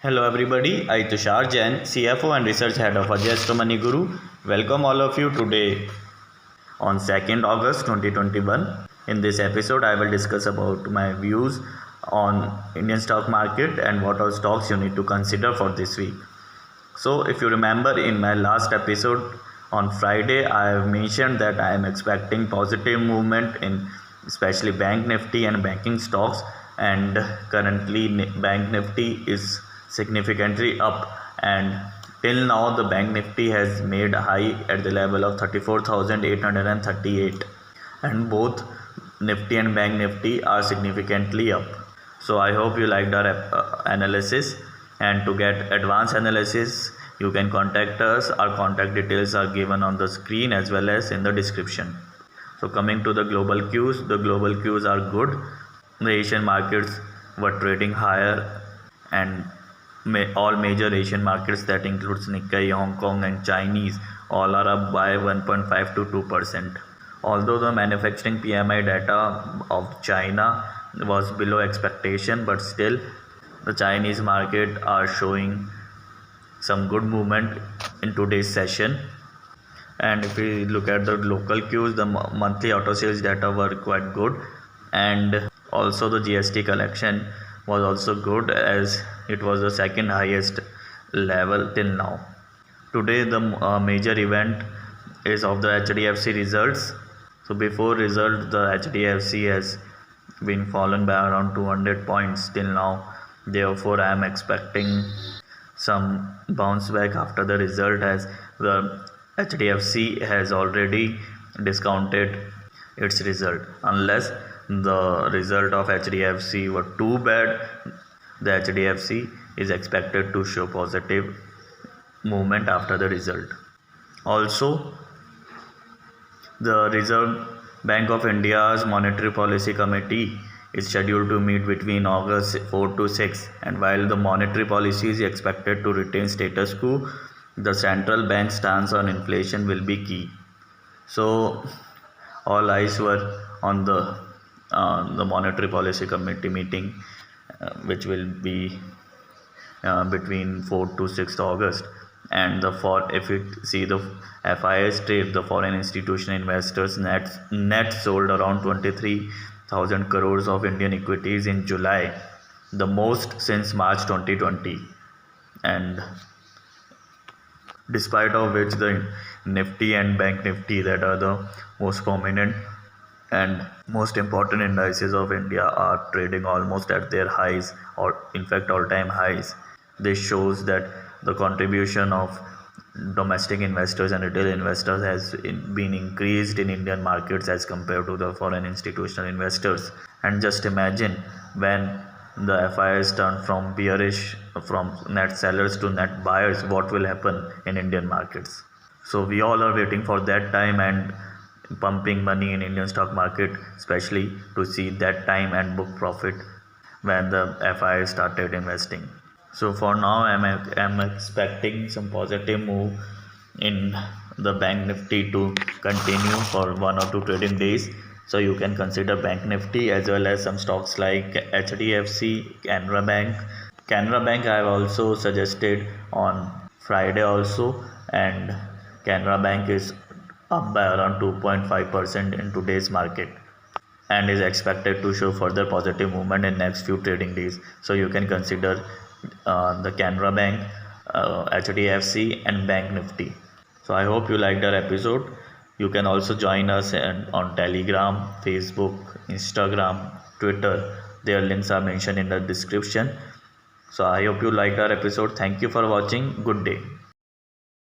Hello everybody, I Tushar Jain, CFO and Research Head of Ajay Money Guru. Welcome all of you today on 2nd August 2021. In this episode, I will discuss about my views on Indian stock market and what all stocks you need to consider for this week. So if you remember in my last episode on Friday, I have mentioned that I am expecting positive movement in especially Bank Nifty and banking stocks, and currently Bank Nifty is significantly up, and till now the Bank Nifty has made a high at the level of 34,838, and both Nifty and Bank Nifty are significantly up. So I hope you liked our analysis, and to get advanced analysis you can contact us. Our contact details are given on the screen as well as in the description. So coming to the global cues, the global cues are good. The Asian markets were trading higher, and all major Asian markets, that includes Nikkei, Hong Kong and Chinese, all are up by 1.5 to 2%. Although the manufacturing PMI data of China was below expectation, but still the Chinese market are showing some good movement in today's session. And if we look at the local cues, the monthly auto sales data were quite good, and also the GST collection was also good, as it was the second highest level till now. Today the major event is of the HDFC results. So before result, the HDFC has been fallen by around 200 points till now. Therefore I am expecting some bounce back after the result, as the HDFC has already discounted its result. Unless the result of HDFC were too bad, the HDFC is expected to show positive movement after the result. Also, the Reserve Bank of India's Monetary Policy Committee is scheduled to meet between August 4 to 6, and while the monetary policy is expected to retain status quo, the central bank stance on inflation will be key. So all eyes were on the Monetary Policy Committee meeting, which will be between 4 to 6th August. And if you see the FIS trade, the foreign institutional investors net sold around 23,000 crores of Indian equities in July, the most since March 2020. And despite of which the Nifty and Bank Nifty, that are the most prominent and most important indices of India, are trading almost at their highs, or in fact all-time highs. This shows that the contribution of domestic investors and retail investors has been increased in Indian markets as compared to the foreign institutional investors. And just imagine, when the FIs turn from bearish, from net sellers to net buyers, what will happen in Indian markets. So we all are waiting for that time and pumping money in Indian stock market, especially to see that time and book profit when the FIs started investing. So for now I'm expecting some positive move in the Bank Nifty to continue for 1 or 2 trading days. So you can consider Bank Nifty as well as some stocks like HDFC, Canara Bank. Canara Bank I have also suggested on Friday also, and Canara Bank is up by around 2.5% in today's market, and is expected to show further positive movement in next few trading days. So you can consider the Canara Bank, HDFC and Bank Nifty. So I hope you liked our episode. You can also join us on Telegram, Facebook, Instagram, Twitter. Their links are mentioned in the description. So I hope you liked our episode. Thank you for watching. Good day.